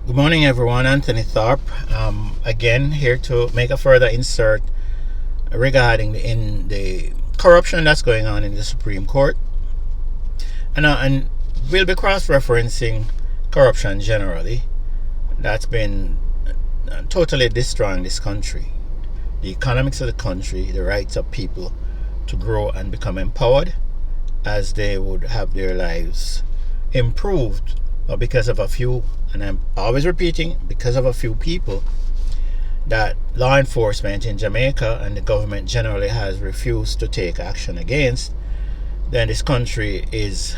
Good morning, everyone. Anthony Tharp. Again, here to make a further insert regarding the corruption that's going on in the Supreme Court, and we'll be cross-referencing corruption generally. That's been totally destroying this country, the economics of the country, the rights of people to grow and become empowered, as they would have their lives improved, or because of a few, and I'm always repeating, because of a few people that law enforcement in Jamaica and the government generally has refused to take action against, then this country is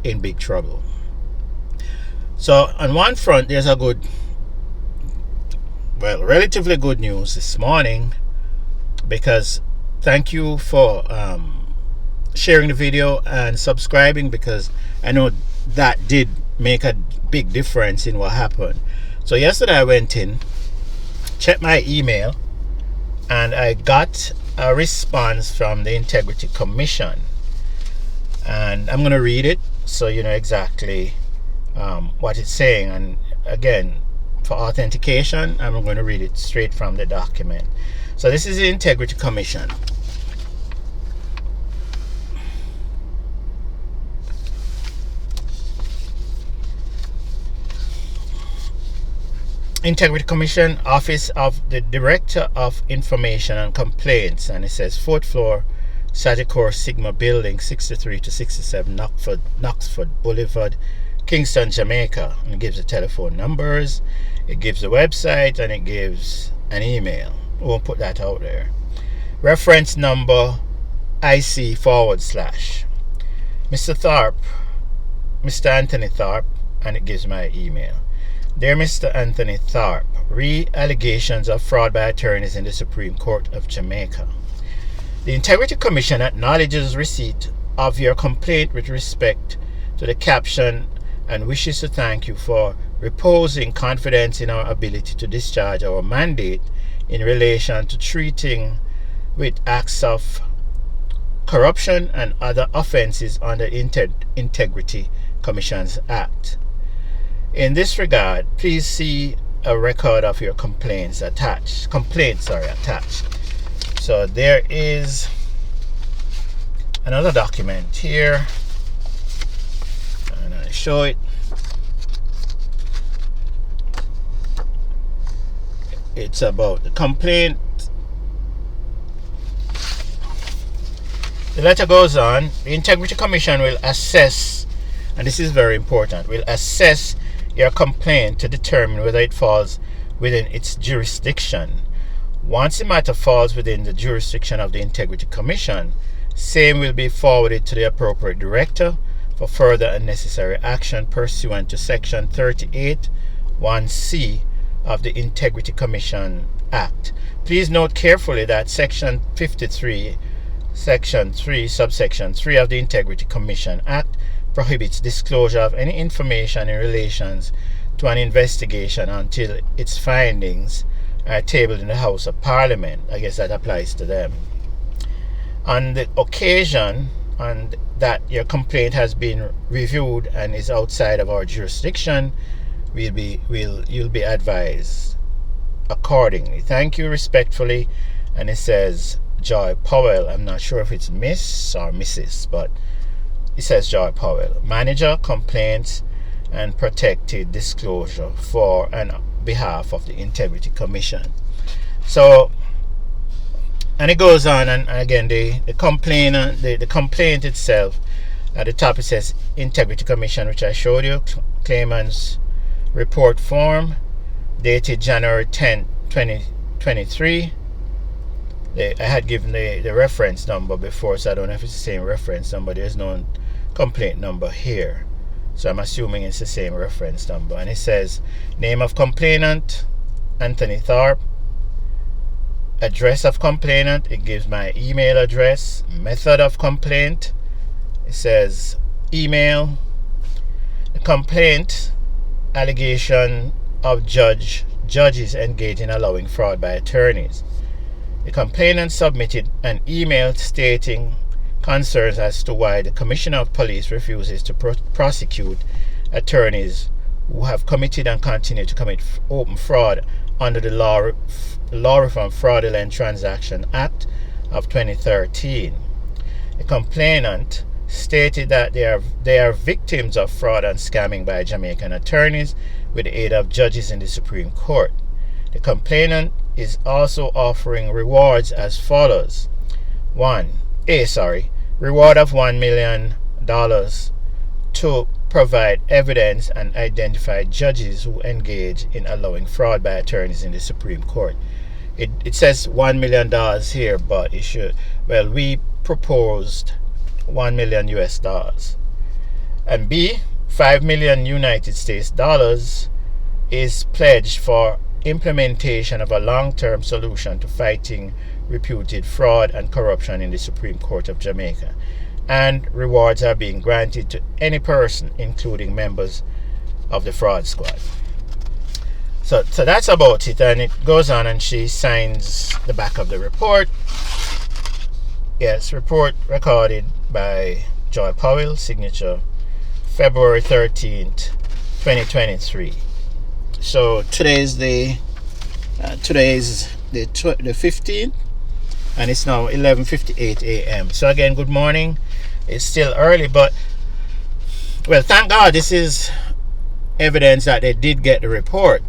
in big trouble. So on one front, there's a relatively good news this morning, because thank you for sharing the video and subscribing, because I know that did make a big difference in what happened. So yesterday I went in, checked my email, and I got a response from the Integrity Commission, and I'm going to read it so you know exactly what it's saying. And again, for authentication, I'm going to read it straight from the document. So this is the Integrity Commission. Integrity Commission, Office of the Director of Information and Complaints, and it says 4th floor, Sagicor Sigma Building, 63 to 67 Knoxford Boulevard, Kingston, Jamaica. And it gives the telephone numbers, it gives the website, and it gives an email. We won't put that out there. Reference number IC / Mr. Tharp, Mr. Anthony Tharp, and it gives my email. Dear Mr. Anthony Tharp, allegations of fraud by attorneys in the Supreme Court of Jamaica. The Integrity Commission acknowledges receipt of your complaint with respect to the caption and wishes to thank you for reposing confidence in our ability to discharge our mandate in relation to treating with acts of corruption and other offenses under Integrity Commissions Act. In this regard, please see a record of your complaints attached. So there is another document here, and I show it. It's about the complaint. The letter goes on. The Integrity Commission will assess, and this is very important, will assess your complaint to determine whether it falls within its jurisdiction. Once the matter falls within the jurisdiction of the Integrity Commission, same will be forwarded to the appropriate director for further and necessary action pursuant to Section 38(1)(c) of the Integrity Commission Act. Please note carefully that Section 53, Section 3, Subsection 3 of the Integrity Commission Act prohibits disclosure of any information in relations to an investigation until its findings are tabled in the House of Parliament. I guess that applies to them. On the occasion and that your complaint has been reviewed and is outside of our jurisdiction, you'll be advised accordingly. Thank you respectfully. And it says Joy Powell. I'm not sure if it's Miss or Mrs., but it says Joy Powell, Manager, Complaints and Protected Disclosure for and on behalf of the Integrity Commission. So, and it goes on, and again the complaint itself, at the top it says Integrity Commission, which I showed you, claimant's report form dated January 10, 2023. I had given the reference number before, so I don't know if it's the same reference number. There's no complaint number here, so I'm assuming it's the same reference number. And it says name of complainant, Anthony Tharp. Address of complainant, it gives my email address. Method of complaint, it says email. The complaint, allegation of judges engaged in allowing fraud by attorneys. The complainant submitted an email stating concerns as to why the Commissioner of Police refuses to prosecute attorneys who have committed and continue to commit open fraud under the Law Reform Fraudulent Transaction Act of 2013. The complainant stated that they are victims of fraud and scamming by Jamaican attorneys with the aid of judges in the Supreme Court. The complainant is also offering rewards as follows. Reward of $1 million to provide evidence and identify judges who engage in allowing fraud by attorneys in the Supreme Court. It says $1 million here, but it should, we proposed $1 million US. And B, $5 million United States dollars is pledged for implementation of a long-term solution to fighting reputed fraud and corruption in the Supreme Court of Jamaica. And rewards are being granted to any person, including members of the fraud squad. So that's about it, and it goes on, and she signs the back of the report. Yes, report recorded by Joy Powell, signature February 13th, 2023. So today is the 15th, and it's now 11:58 a.m. So again, good morning. It's still early, but thank God this is evidence that they did get the report.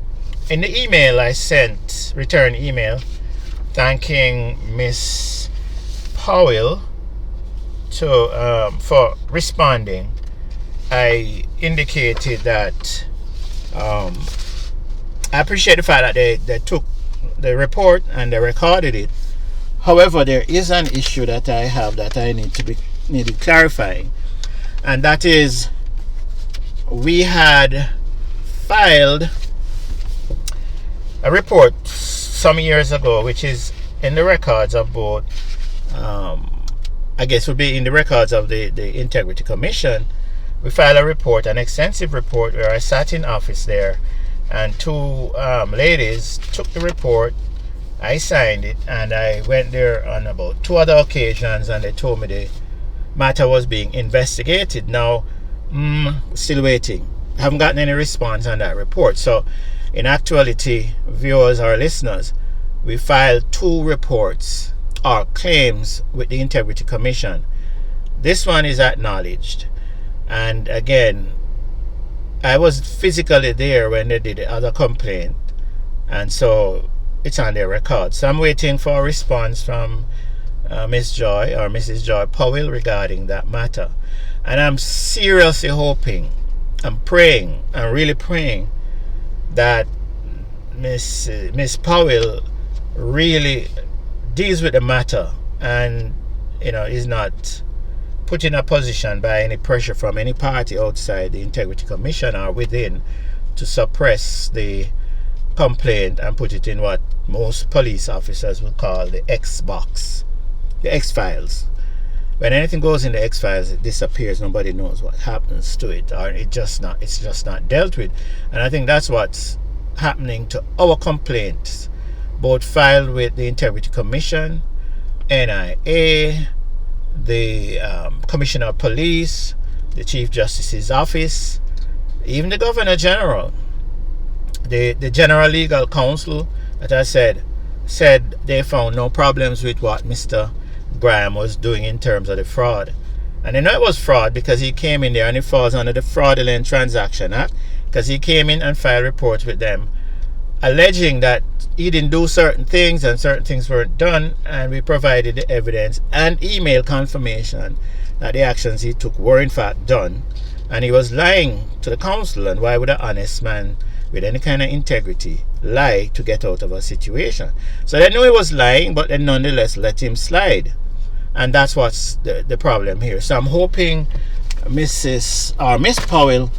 In the email I sent, return email, thanking Miss Powell for responding, I indicated that I appreciate the fact that they took the report and they recorded it. However, there is an issue that I have that I need to clarifying, and that is, we had filed a report some years ago, which is in the records of both, I guess would be in the records of the Integrity Commission. We filed a report, an extensive report, where I sat in office there, and two ladies took the report. I signed it, and I went there on about 2 other occasions, and they told me the matter was being investigated. Now, still waiting. I haven't gotten any response on that report. So, in actuality, viewers or listeners, we filed 2 reports or claims with the Integrity Commission. This one is acknowledged, and again, I was physically there when they did the other complaint, and so it's on their record. So I'm waiting for a response from Miss Joy or Mrs. Joy Powell regarding that matter, and I'm seriously hoping, I'm praying, I'm really praying that Miss Powell really deals with the matter, and is not put in a position by any pressure from any party outside the Integrity Commission or within to suppress the complaint and put it in what most police officers would call the X box, the X files. When anything goes in the X files, it disappears. Nobody knows what happens to it, or it's just not dealt with. And I think that's what's happening to our complaints, both filed with the Integrity Commission, NIA, the Commissioner of Police, the Chief Justice's Office, even the Governor General, the General Legal Counsel that I said they found no problems with what Mr. Graham was doing in terms of the fraud. And they know it was fraud because he came in there, and it falls under the Fraudulent Transaction Act, because he came in and filed reports with them alleging that he didn't do certain things and certain things weren't done, and we provided the evidence and email confirmation that the actions he took were in fact done, and he was lying to the council. And why would an honest man with any kind of integrity lie to get out of a situation? So they knew he was lying, but they nonetheless let him slide, and that's what's the problem here. So I'm hoping Miss Powell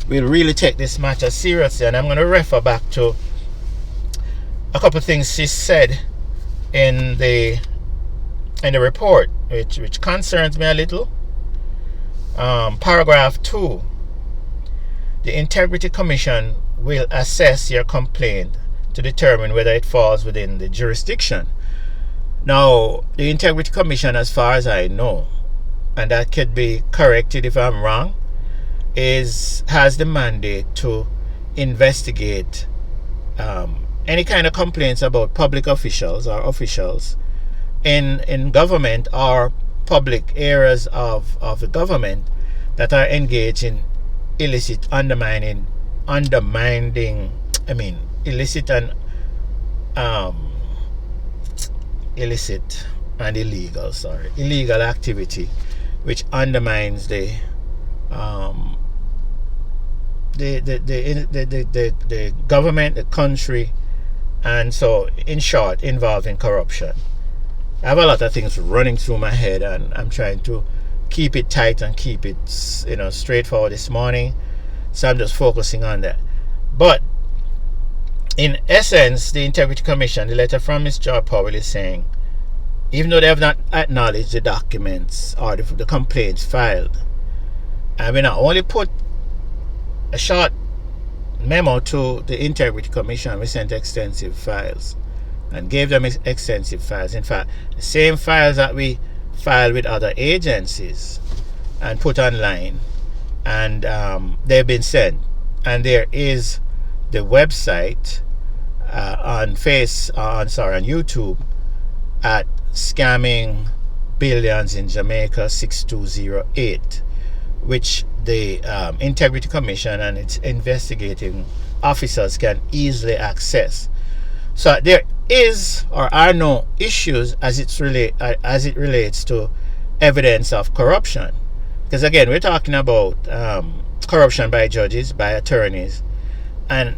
will really take this matter seriously, and I'm going to refer back to a couple of things she said in the report, which concerns me a little. Paragraph 2: the Integrity Commission will assess your complaint to determine whether it falls within the jurisdiction. Now, the Integrity Commission, as far as I know, and that could be corrected if I'm wrong, has the mandate to investigate any kind of complaints about public officials or officials in government or public areas of the government that are engaged in illicit illicit and illegal activity which undermines the government, the country, and so in short involving corruption. I have a lot of things running through my head, and I'm trying to keep it tight and keep it straightforward this morning, so I'm just focusing on that. But in essence, the Integrity Commission, the letter from Ms. Joy Powell, is saying, even though they have not acknowledged the documents or the complaints filed, and we not only put a short memo to the Integrity Commission, we sent extensive files and gave them extensive files. In fact, the same files that we filed with other agencies and put online, and they've been sent. And there is the website on YouTube at Scamming Billions in Jamaica 6208, which the Integrity Commission and its investigating officers can easily access. So there is or are no issues as it relates to evidence of corruption, because again we're talking about corruption by judges, by attorneys, and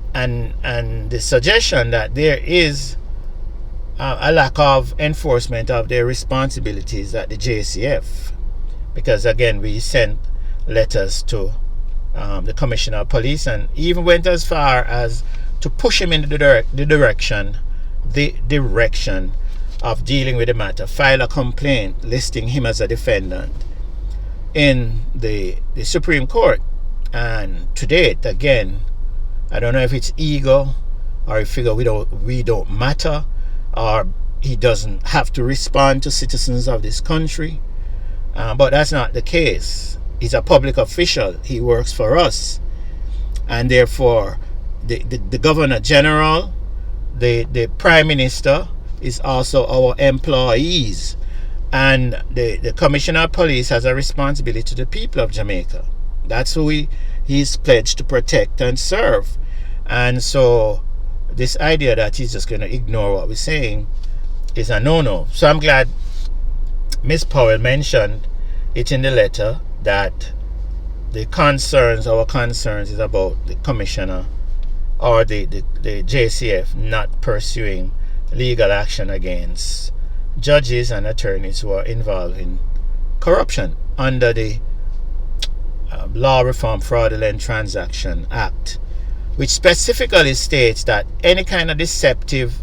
the suggestion that there is a lack of enforcement of their responsibilities at the JCF, because again we sent letters to the Commissioner of Police and even went as far as to push him in the direction of dealing with the matter, file a complaint listing him as a defendant in the Supreme Court. And to date, again, I don't know if it's ego or if we don't matter, or he doesn't have to respond to citizens of this country, but that's not the case. He's a public official. He works for us, and therefore the Governor General, the Prime Minister is also our employees, and the Commissioner of Police has a responsibility to the people of Jamaica. That's who he's pledged to protect and serve. And so this idea that he's just going to ignore what we're saying is a no-no. So I'm glad Ms. Powell mentioned it in the letter, that our concerns is about the Commissioner or the JCF not pursuing legal action against judges and attorneys who are involved in corruption under the Law Reform Fraudulent Transaction Act, which specifically states that any kind of deceptive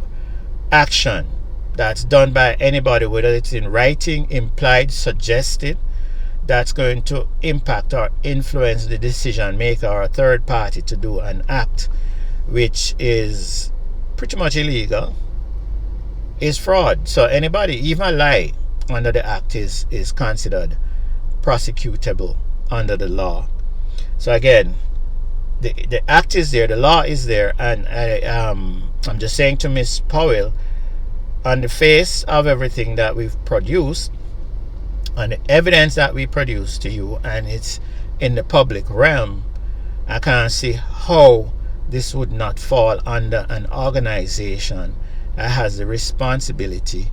action that's done by anybody, whether it's in writing, implied, suggested, that's going to impact or influence the decision maker or a third party to do an act which is pretty much illegal, is fraud. So anybody, even a lie under the act, is considered prosecutable under the law. So again, the act is there, the law is there, and I'm just saying to Ms. Powell, on the face of everything that we've produced, on the evidence that we produce to you, and it's in the public realm, I can't see how this would not fall under an organization that has the responsibility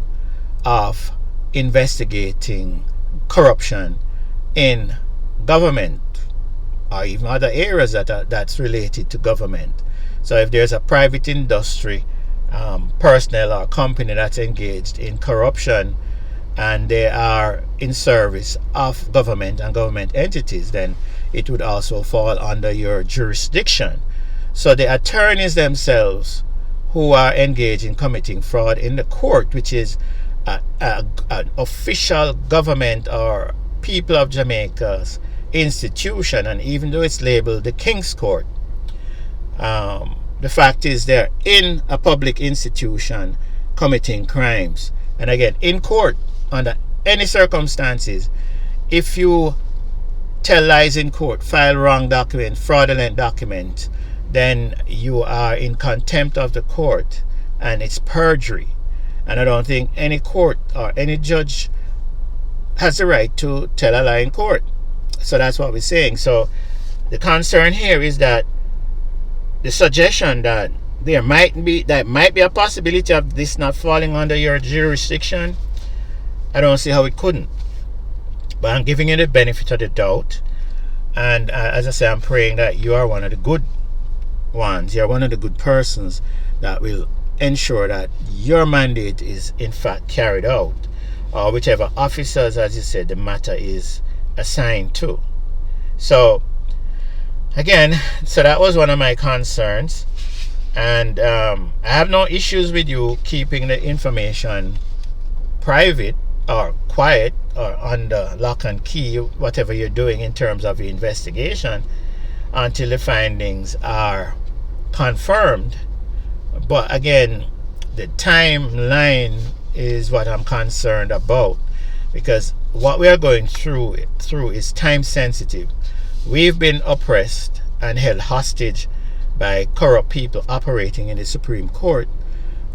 of investigating corruption in government or even other areas that's related to government. So if there's a private industry, personnel or company that's engaged in corruption and they are in service of government and government entities, then it would also fall under your jurisdiction. So the attorneys themselves who are engaged in committing fraud in the court, which is an official government or people of Jamaica's institution, and even though it's labeled the King's Court, the fact is they're in a public institution committing crimes. And again, in court, under any circumstances, if you tell lies in court, file wrong document, fraudulent document, then you are in contempt of the court, and it's perjury. And I don't think any court or any judge has the right to tell a lie in court. So that's what we're saying. So the concern here is that the suggestion that there might be a possibility of this not falling under your jurisdiction, I don't see how it couldn't. But I'm giving you the benefit of the doubt. And as I say, I'm praying that you are one of the good ones. You're one of the good persons that will ensure that your mandate is in fact carried out, or whichever officers, as you said, the matter is assigned to. So again, so that was one of my concerns. And I have no issues with you keeping the information private or quiet or under lock and key, whatever you're doing in terms of the investigation, until the findings are confirmed. But again, the timeline is what I'm concerned about, because what we are going through is time sensitive. We've been oppressed and held hostage by corrupt people operating in the Supreme Court,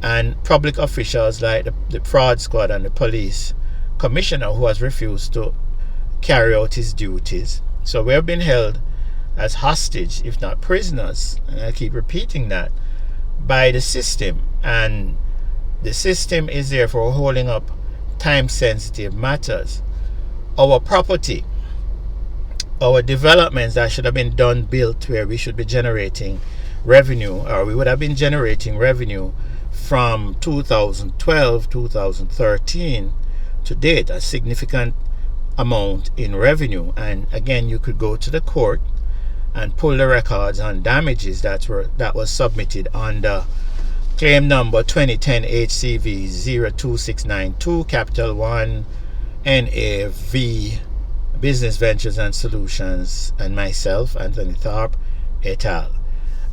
and public officials like the fraud squad and the police commissioner, who has refused to carry out his duties. So we have been held as hostage, if not prisoners, and I keep repeating that, by the system. And the system is therefore holding up time sensitive matters. Our property, our developments that should have been built where we should be generating revenue, or we would have been generating revenue from 2012, 2013 to date, a significant amount in revenue. And again, you could go to the court and pull the records on damages that was submitted under claim number 2010 HCV 02692 capital 1 NAV Business Ventures and Solutions, and myself, Anthony Tharp et al.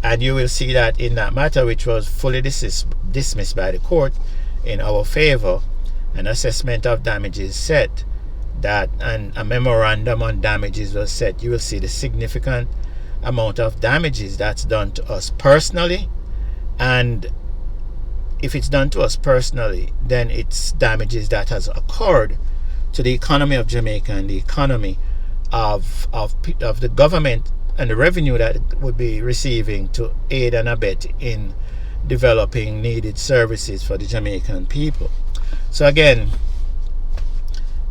And you will see that in that matter, which was fully dismissed by the court in our favor, an assessment of damages set, that and a memorandum on damages was set. You will see the significant amount of damages that's done to us personally, and if it's done to us personally, then it's damages that has occurred to the economy of Jamaica and the economy of the government, and the revenue that it would be receiving to aid and abet in developing needed services for the Jamaican people. So again,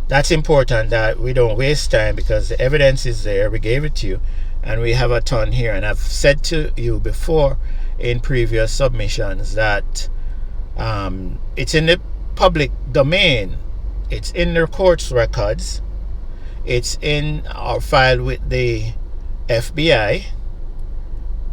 that's important that we don't waste time, because the evidence is there. We gave it to you, and we have a ton here. And I've said to you before in previous submissions that it's in the public domain. It's in the court's records. It's in our file with the FBI.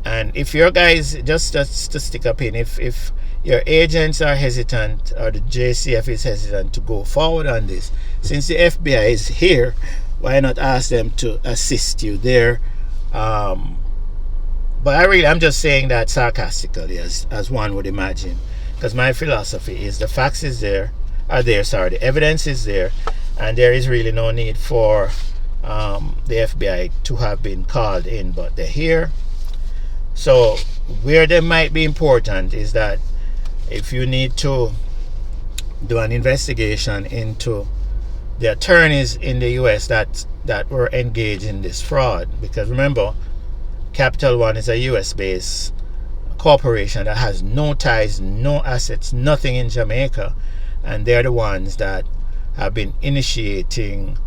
And if your guys, just to stick a pin, if your agents are hesitant, or the JCF is hesitant to go forward on this, since the FBI is here, why not ask them to assist you there? But I'm just saying that sarcastically, as one would imagine, because my philosophy is the facts the evidence is there, and there is really no need for the FBI to have been called in, but they're here. So where they might be important is that if you need to do an investigation into the attorneys in the US that were engaged in this fraud, because remember, Capital One is a US based corporation that has no ties, no assets, nothing in Jamaica, and they're the ones that have been initiating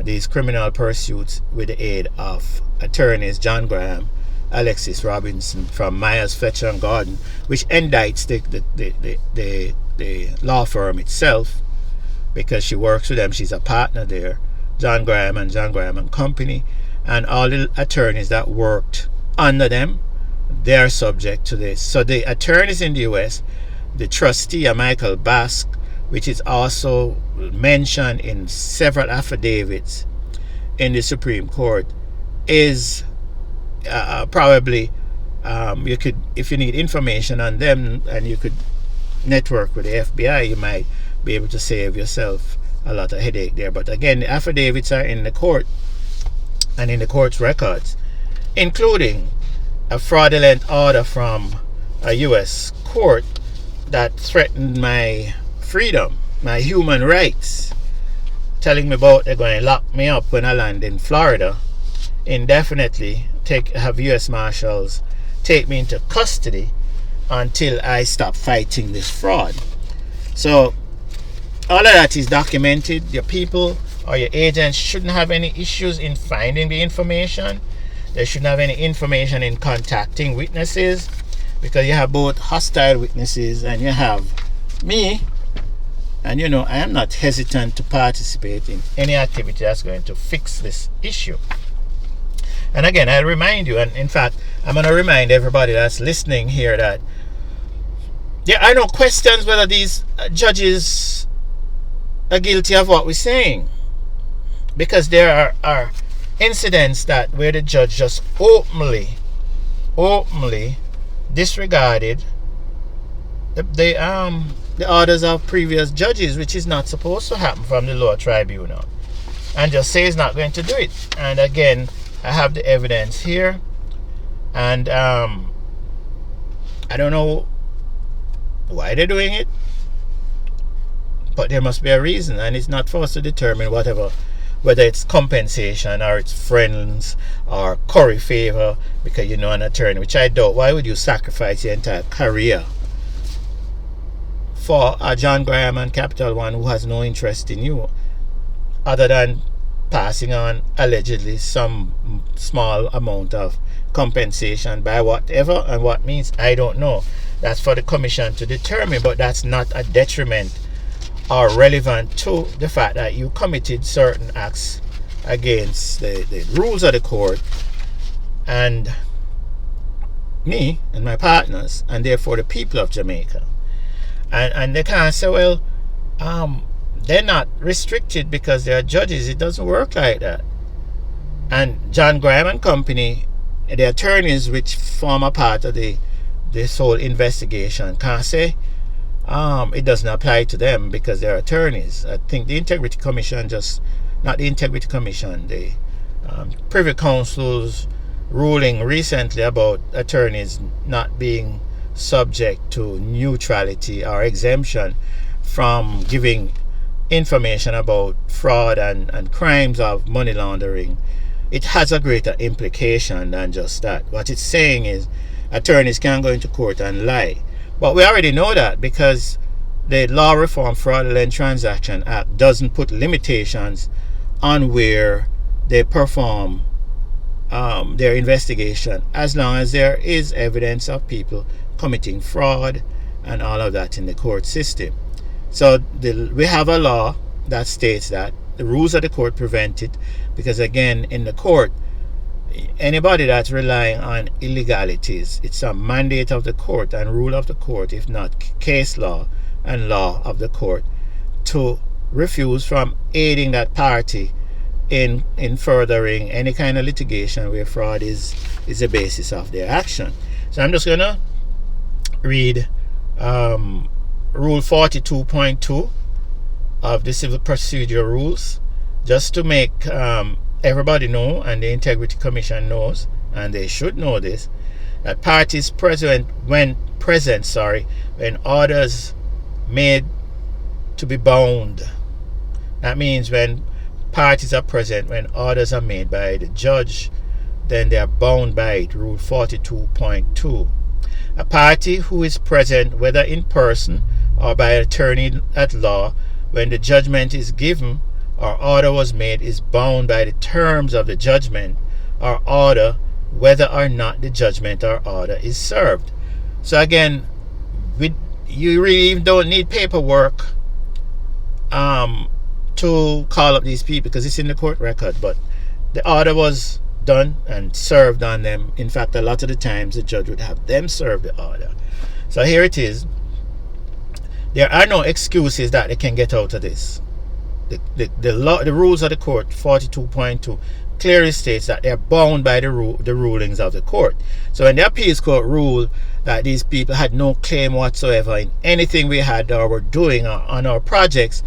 these criminal pursuits with the aid of attorneys John Graham, Alexis Robinson from Myers, Fletcher and Gordon, which indicts the law firm itself, because she works with them. She's a partner there, John Graham and Company, and all the attorneys that worked under them, they are subject to this. So the attorneys in the US, the trustee Michael Bask, which is also mentioned in several affidavits in the Supreme Court, is probably you could, if you need information on them and you could network with the FBI, you might be able to save yourself a lot of headache there. But again, the affidavits are in the court and in the court's records, including a fraudulent order from a U.S. court that threatened my freedom, my human rights, telling me about they're going to lock me up when I land in Florida indefinitely, have U.S. Marshals take me into custody until I stop fighting this fraud. So all of that is documented. Your people or your agents shouldn't have any issues in finding the information. They shouldn't have any information in contacting witnesses, because you have both hostile witnesses and you have me. And I am not hesitant to participate in any activity that's going to fix this issue. And again, I'll remind you, and in fact, I'm going to remind everybody that's listening here that there are no questions whether these judges are guilty of what we're saying. Because there are incidents where the judge just openly disregarded the orders of previous judges, which is not supposed to happen from the lower tribunal, and just say he's not going to do it. And again, I have the evidence here, and I don't know why they're doing it, but there must be a reason, and it's not for us to determine whether it's compensation or it's friends or curry favor because an attorney, which I doubt. Why would you sacrifice your entire career for a John Graham and Capital One who has no interest in you other than passing on allegedly some small amount of compensation by whatever and what means, I don't know. That's for the commission to determine, but that's not a detriment or relevant to the fact that you committed certain acts against the rules of the court and me and my partners, and therefore the people of Jamaica. And they can't say, well, they're not restricted because they're judges. It doesn't work like that. And John Graham and Company, the attorneys which form a part of this whole investigation, can't say it doesn't apply to them because they're attorneys. I think the Integrity Commission not the Integrity Commission, the Privy Council's ruling recently about attorneys not being subject to neutrality or exemption from giving information about fraud and crimes of money laundering. It has a greater implication than just that. What it's saying is attorneys can't go into court and lie. But we already know that because the Law Reform Fraudulent Transaction Act doesn't put limitations on where they perform their investigation, as long as there is evidence of people committing fraud and all of that in the court system. So we have a law that states that the rules of the court prevent it, because again, in the court, anybody that's relying on illegalities, it's a mandate of the court and rule of the court, if not case law and law of the court, to refuse from aiding that party in furthering any kind of litigation where fraud is the basis of their action. So I'm just gonna read Rule 42.2 of the Civil Procedure Rules, just to make everybody know, and the Integrity Commission knows, and they should know this, that parties when orders made to be bound. That means when parties are present, when orders are made by the judge, then they are bound by it. Rule 42.2. A party who is present, whether in person or by attorney at law, when the judgment is given or order was made, is bound by the terms of the judgment or order, whether or not the judgment or order is served. So again, you really don't need paperwork to call up these people, because it's in the court record, but the order was done and served on them. In fact, a lot of the times the judge would have them serve the order. So here it is. There are no excuses that they can get out of this. The rules of the court, 42.2, clearly states that they're bound by the rulings of the court. So when the appeals court ruled that these people had no claim whatsoever in anything we had or were doing on our projects,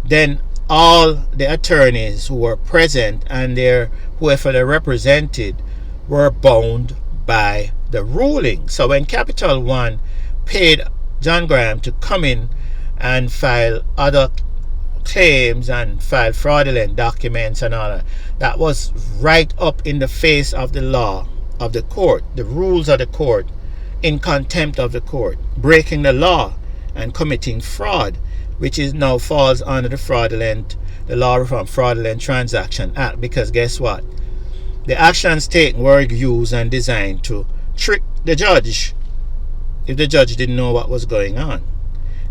then all the attorneys who were present and whoever they represented were bound by the ruling. So when Capital One paid John Graham to come in and file other claims and file fraudulent documents and all that was right up in the face of the law of the court, the rules of the court, in contempt of the court, breaking the law and committing fraud, which is now falls under the Law Reform Fraudulent Transaction Act. Because guess what? The actions taken were used and designed to trick the judge if the judge didn't know what was going on.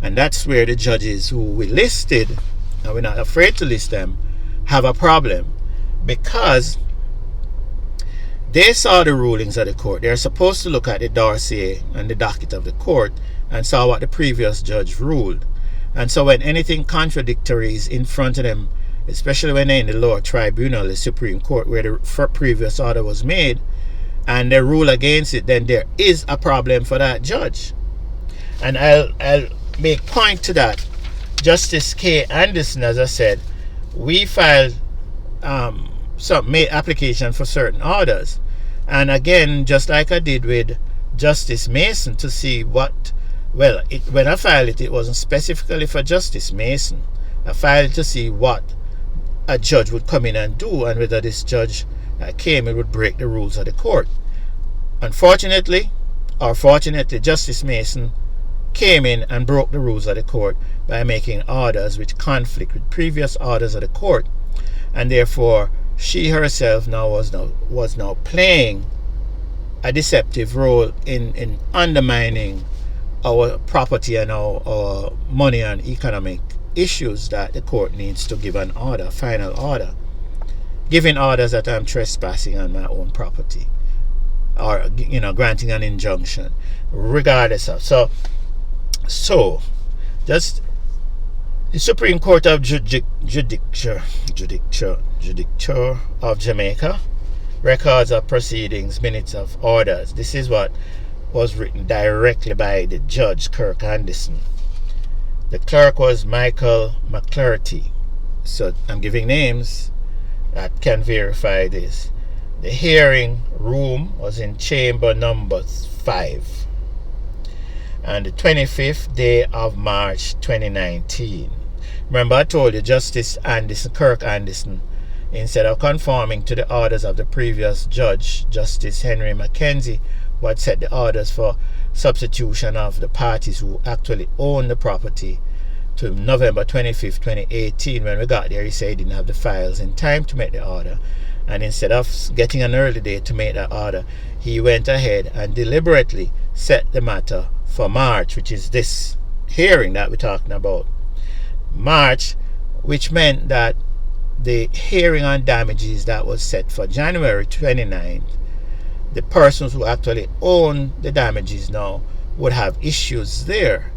And that's where the judges who we listed, and we're not afraid to list them, have a problem, because they saw the rulings of the court. They're supposed to look at the dossier and the docket of the court and saw what the previous judge ruled. And so when anything contradictory is in front of them, especially when they're in the lower tribunal, the Supreme Court, where the previous order was made, and they rule against it, then there is a problem for that judge. And I'll make point to that. Justice K. Anderson, as I said, we filed made application for certain orders. And again, just like I did with Justice Mason, to see what, well, when I filed it, it wasn't specifically for Justice Mason. I filed it to see what a judge would come in and do, and whether this judge that came in would break the rules of the court. Unfortunately, or fortunately, Justice Mason came in and broke the rules of the court by making orders which conflict with previous orders of the court, and therefore she herself was now playing a deceptive role in undermining our property and our money and economic issues that the court needs to give an order, final order, giving orders that I'm trespassing on my own property, or granting an injunction, regardless of. So just the Supreme Court of Judicature of Jamaica, records of proceedings, minutes of orders. This is what was written directly by the Judge Kirk Anderson. The clerk was Michael McClurty. So I'm giving names that can verify this. The hearing room was in chamber number 5. And the 25th day of March 2019. Remember, I told you Justice Anderson, Kirk Anderson, instead of conforming to the orders of the previous judge, Justice Henry Mackenzie, who had set the orders for substitution of the parties who actually own the property, to November 25th, 2018, when we got there, he said he didn't have the files in time to make the order. And instead of getting an early date to make that order, he went ahead and deliberately set the matter for March, which is this hearing that we're talking about. March, which meant that the hearing on damages that was set for January 29th, the persons who actually own the damages now would have issues there.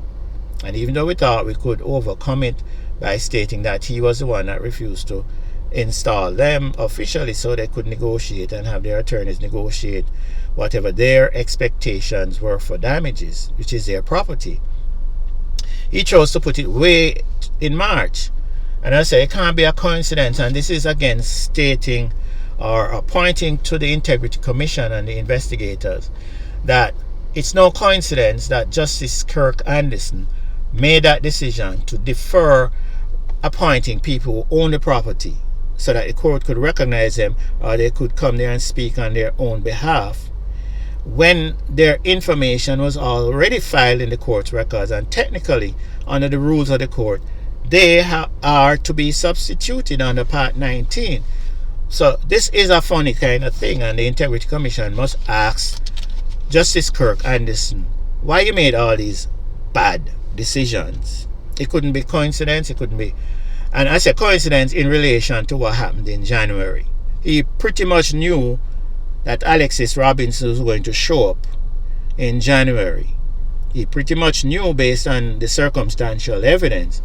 And even though we thought we could overcome it by stating that he was the one that refused to install them officially, so they could negotiate and have their attorneys negotiate whatever their expectations were for damages, which is their property, he chose to put it way in March. And I say it can't be a coincidence, and this is again stating or pointing to the Integrity Commission and the investigators that it's no coincidence that Justice Kirk Anderson made that decision to defer appointing people who own the property so that the court could recognize them, or they could come there and speak on their own behalf, when their information was already filed in the court's records, and technically under the rules of the court they are to be substituted under Part 19. So this is a funny kind of thing, and the Integrity Commission must ask Justice Kirk Anderson why you made all these bad decisions. It couldn't be coincidence, it couldn't be. And I say coincidence in relation to what happened in January. He pretty much knew that Alexis Robinson was going to show up in January. He pretty much knew, based on the circumstantial evidence,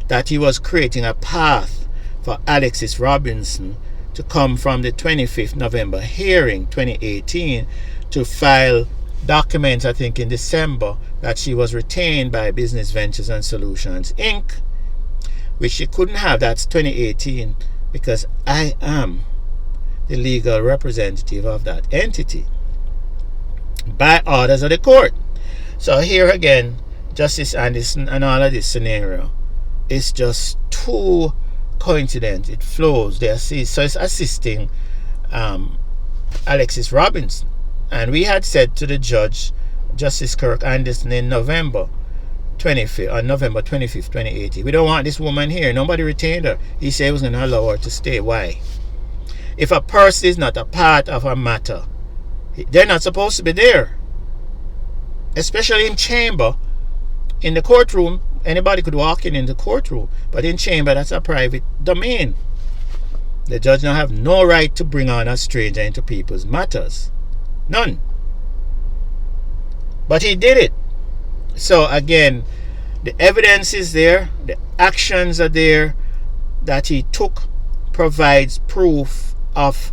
that he was creating a path for Alexis Robinson to come from the 25th November hearing 2018 to file documents, I think in December, that she was retained by Business Ventures and Solutions Inc., which she couldn't have. That's 2018, because I am the legal representative of that entity. by orders of the court. So here again, Justice Anderson and all of this scenario is just too coincident. It flows. So it's assisting Alexis Robinson. And we had said to the judge, Justice Kirk Anderson, in November 25th, on November 25th, 2018, we don't want this woman here. Nobody retained her. He said he was going to allow her to stay. Why? If a person is not a part of a matter, they're not supposed to be there. Especially in chamber. In the courtroom, anybody could walk in the courtroom. But in chamber, that's a private domain. The judge now have no right to bring on a stranger into people's matters. None. But he did it. So again, the evidence is there. The actions are there that he took provides proof of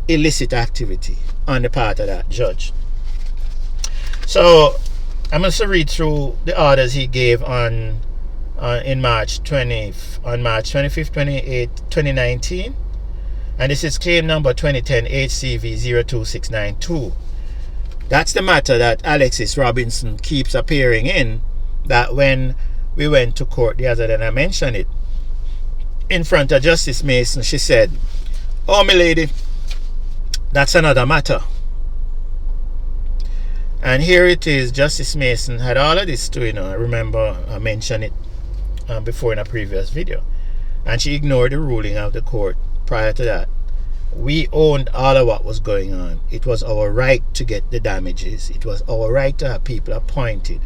illicit activity on the part of that judge. So I'm going to read through the orders he gave on March 25th, 2019. And this is claim number 2010 HCV 02692. That's the matter that Alexis Robinson keeps appearing in, that when we went to court the other day, and I mentioned it in front of Justice Mason, she said, "Oh, my lady, that's another matter." And here it is. Justice Mason had all of this too, I remember I mentioned it before in a previous video. And she ignored the ruling of the court prior to that. We owned all of what was going on. It was our right to get the damages. It was our right to have people appointed.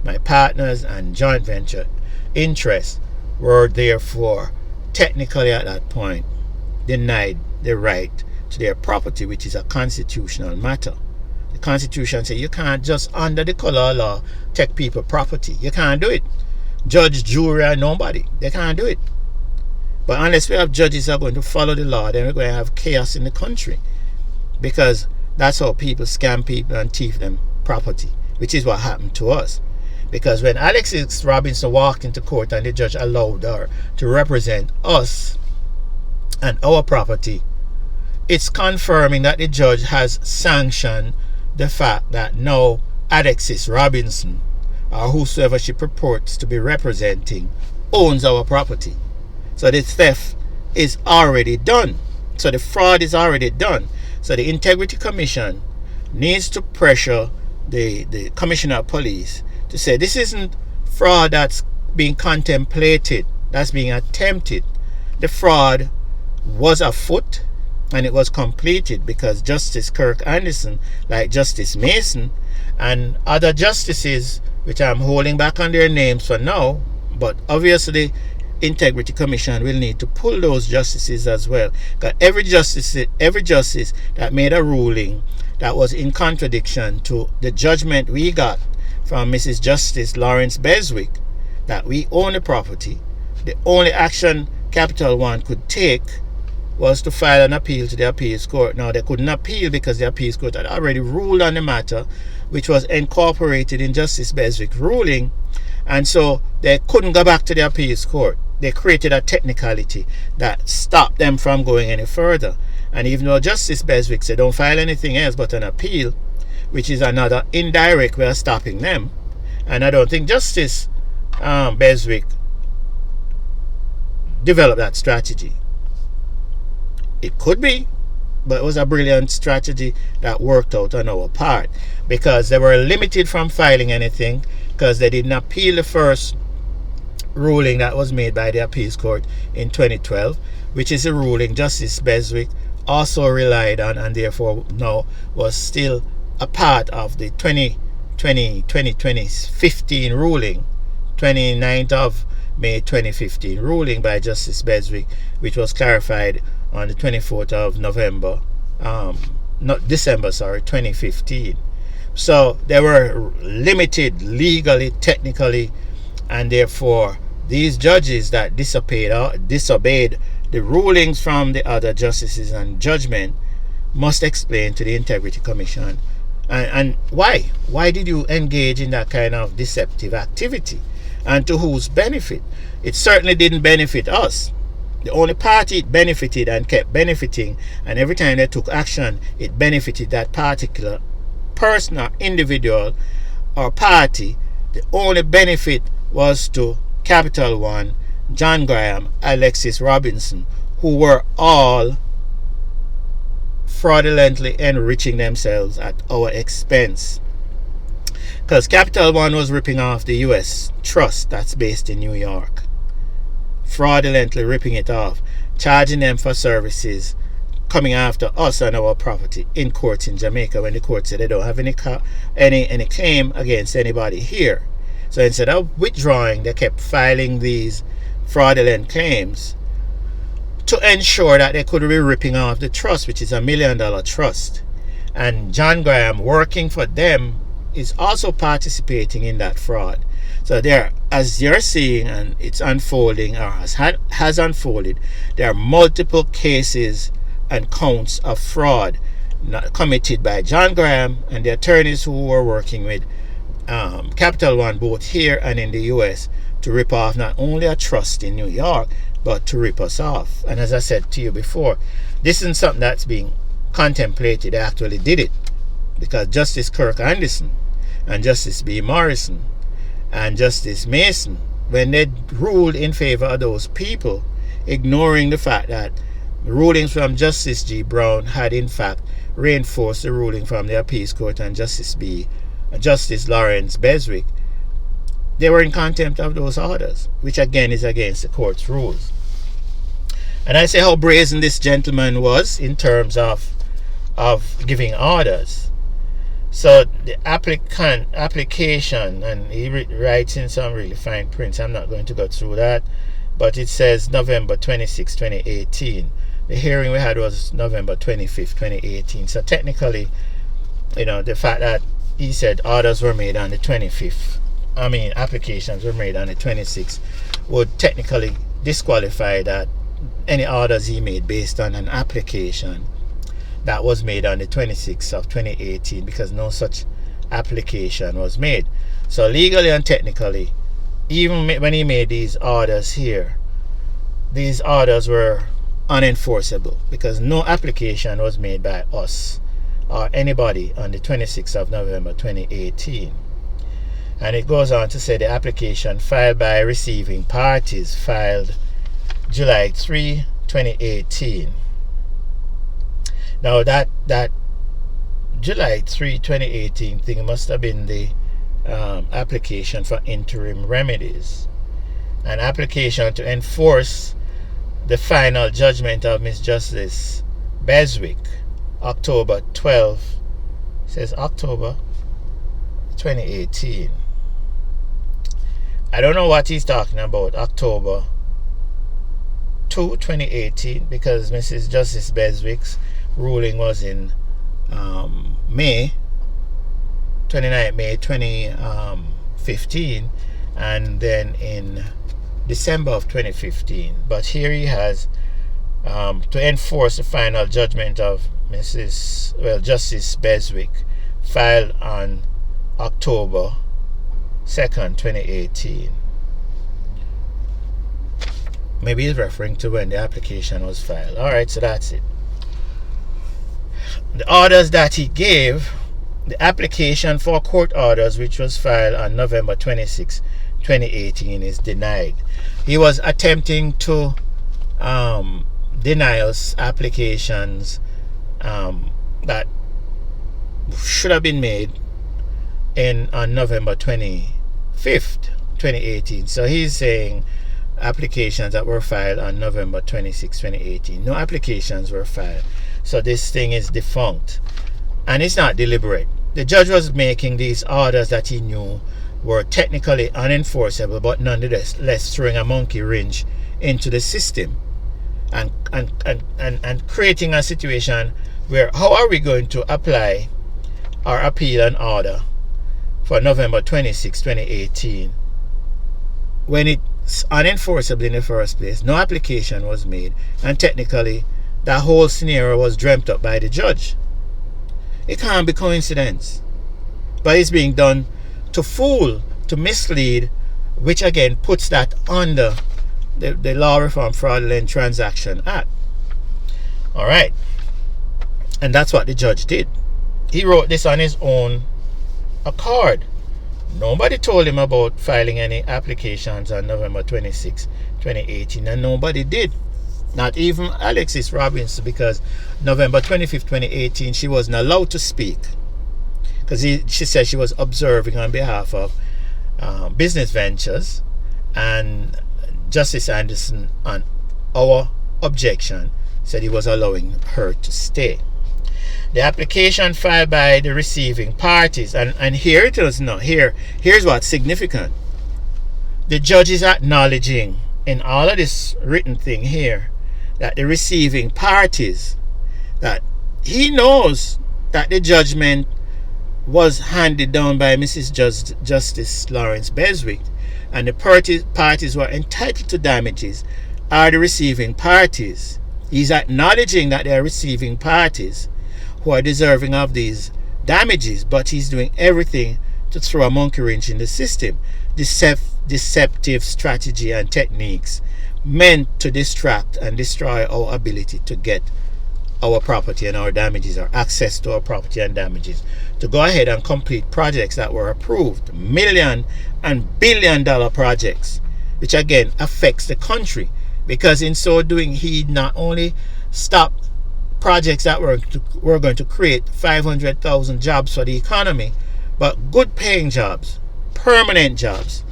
My partners and joint venture interests were therefore technically at that point denied the right to their property, which is a constitutional matter. The Constitution says you can't just under the color of law take people property. You can't do it. Judge, jury, or nobody. They can't do it. But unless we have judges who are going to follow the law, then we're going to have chaos in the country. Because that's how people scam people and thief them property, which is what happened to us. Because when Alexis Robinson walked into court and the judge allowed her to represent us and our property, it's confirming that the judge has sanctioned the fact that now Alexis Robinson, or whosoever she purports to be representing, owns our property. So the theft is already done. So the fraud is already done. So the Integrity Commission needs to pressure the Commissioner of Police to say this isn't fraud that's being contemplated, that's being attempted. The fraud was afoot and it was completed because Justice Kirk Anderson, like Justice Mason and other justices, which I'm holding back on their names for now, but obviously Integrity Commission will need to pull those justices as well. Because every justice that made a ruling that was in contradiction to the judgment we got from Mrs. Justice Lawrence Beswick, that we own the property, the only action Capital One could take was to file an appeal to the appeals court. Now they couldn't appeal because the appeals court had already ruled on the matter, which was incorporated in Justice Beswick's ruling, and so they couldn't go back to the appeals court. They created a technicality that stopped them from going any further. And even though Justice Beswick said don't file anything else but an appeal, which is another indirect way of stopping them, and I don't think Justice Beswick developed that strategy. It could be, but it was a brilliant strategy that worked out on our part, because they were limited from filing anything because they didn't appeal the first ruling that was made by the appeals court in 2012, which is a ruling Justice Beswick also relied on, and therefore now was still a part of the 2015 ruling, 29th of May 2015 ruling by Justice Beswick, which was clarified on the 24th of November, December 2015. So they were limited legally, technically, and therefore these judges that disobeyed the rulings from the other justices and judgment must explain to the Integrity Commission and why did you engage in that kind of deceptive activity, and to whose benefit. It certainly didn't benefit us. The only party it benefited and kept benefiting, and every time they took action it benefited that particular person or individual or party. The only benefit was to Capital One, John Graham, Alexis Robinson, who were all fraudulently enriching themselves at our expense. Because Capital One was ripping off the US trust that's based in New York, fraudulently ripping it off, charging them for services, coming after us and our property in courts in Jamaica, when the court said they don't have any claim against anybody here. So instead of withdrawing, they kept filing these fraudulent claims to ensure that they could be ripping off the trust, which is $1 million trust. And John Graham, working for them, is also participating in that fraud. So there, as you're seeing, and it's unfolding, or has unfolded, there are multiple cases and counts of fraud committed by John Graham and the attorneys who were working with Capital One, both here and in the US, to rip off not only a trust in New York, but to rip us off. And as I said to you before, this isn't something that's being contemplated. They actually did it, because Justice Kirk Anderson and Justice B. Morrison and Justice Mason, when they ruled in favor of those people, ignoring the fact that the rulings from Justice G. Brown had in fact reinforced the ruling from the Appeals Court and Justice Lawrence Beswick, they were in contempt of those orders, which again is against the court's rules. And I say how brazen this gentleman was in terms of giving orders. So the application, and he writes in some really fine prints, I'm not going to go through that, but it says November 26, 2018. The hearing we had was November 25th, 2018. So technically, the fact that he said orders were made on the 25th, applications were made on the 26th, would technically disqualify that any orders he made based on an application that was made on the 26th of 2018, because no such application was made. So legally and technically, even when he made these orders here, these orders were unenforceable, because no application was made by us or anybody on the 26th of November 2018. And it goes on to say the application filed by receiving parties filed July 3, 2018. Now that July 3, 2018 thing must have been the application for interim remedies, an application to enforce the final judgment of Miss Justice Beswick, October 12, says October 2018. I don't know what he's talking about, October 2, 2018, because Mrs. Justice Beswick's ruling was in May 2015, and then in December of 2015. But here he has to enforce the final judgment of Justice Beswick, filed on October 2nd, 2018. Maybe he's referring to when the application was filed. Alright, so that's it. The orders that he gave, the application for court orders, which was filed on November 26, 2018, is denied. He was attempting to deny us applications that should have been made on November 25th, 2018. So he's saying applications that were filed on November 26, 2018. No applications were filed. So this thing is defunct. And it's not deliberate. The judge was making these orders that he knew were technically unenforceable, but nonetheless throwing a monkey wrench into the system and creating a situation where how are we going to apply or appeal an order for November 26, 2018 when it's unenforceable in the first place? No application was made, and technically that whole scenario was dreamt up by the judge. It can't be coincidence, but it's being done to fool, to mislead, which again puts that under the Law Reform Fraudulent Transaction Act. Alright, and that's what the judge did. He wrote this on his own accord. Nobody told him about filing any applications on November 26, 2018, and nobody did. Not even Alexis Robinson, because November 25th, 2018, she wasn't allowed to speak because she said she was observing on behalf of business ventures, and Justice Anderson, on our objection, said he was allowing her to stay. The application filed by the receiving parties, and here it is now. Here's what's significant. The judge is acknowledging in all of this written thing here that the receiving parties, that he knows that the judgment was handed down by Mrs. Justice Lawrence Beswick, and the parties were entitled to damages are the receiving parties. He's acknowledging that they are receiving parties who are deserving of these damages, but he's doing everything to throw a monkey wrench in the system. Deceptive strategy and techniques meant to distract and destroy our ability to get our property and our damages, or access to our property and damages, to go ahead and complete projects that were approved, million and billion dollar projects, which again affects the country, because in so doing he not only stopped projects that were going to create 500,000 jobs for the economy, but good paying jobs, permanent jobs,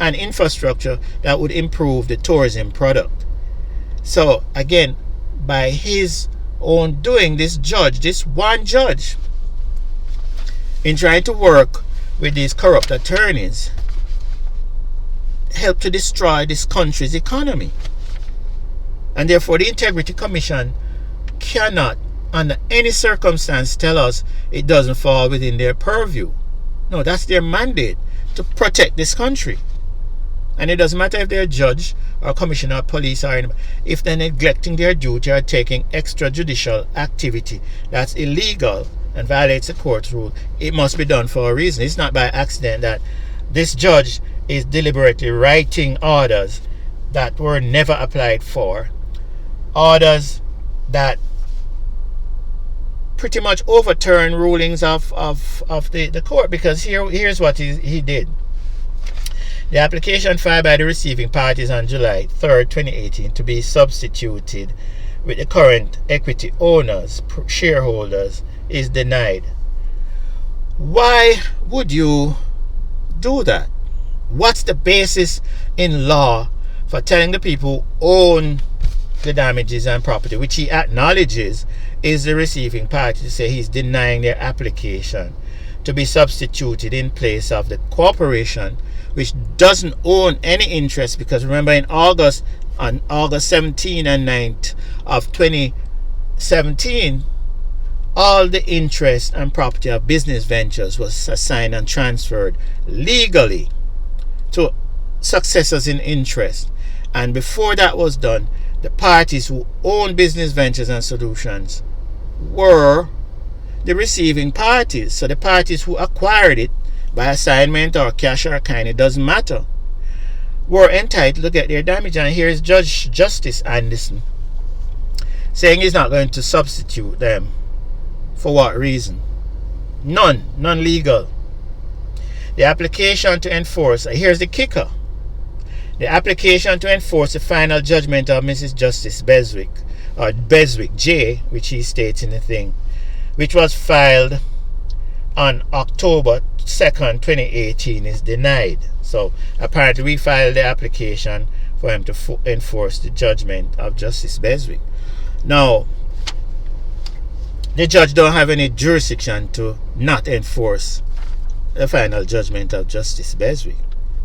and infrastructure that would improve the tourism product. So again, by his own doing, this one judge, in trying to work with these corrupt attorneys, helped to destroy this country's economy. And therefore the Integrity Commission cannot under any circumstance tell us it doesn't fall within their purview. No, that's their mandate, to protect this country. And it doesn't matter if they're a judge or commissioner of police or anybody. If they're neglecting their duty or taking extrajudicial activity that's illegal and violates the court rule, it must be done for a reason. It's not by accident that this judge is deliberately writing orders that were never applied for, orders that pretty much overturn rulings of the court. Because here's what he did. The application filed by the receiving parties on July 3rd, 2018, to be substituted with the current equity owners, shareholders, is denied. Why would you do that? What's the basis in law for telling the people who own the damages and property, which he acknowledges is the receiving party, to say he's denying their application to be substituted in place of the corporation, which doesn't own any interest? Because remember, on August 17 and 9th of 2017, all the interest and property of business ventures was assigned and transferred legally to successors in interest. And before that was done, the parties who own business ventures and solutions were the receiving parties. So the parties who acquired it by assignment or cash or kind, it doesn't matter, were entitled to get their damage. And here's Justice Anderson saying he's not going to substitute them. For what reason? None legal. The application to enforce, here's the kicker, the application to enforce the final judgment of Mrs. Justice Beswick, or Beswick J, which he states in the thing, which was filed on October 2nd, 2018, is denied. So apparently we filed the application for him to enforce the judgment of Justice Beswick. Now, the judge don't have any jurisdiction to not enforce the final judgment of Justice Beswick,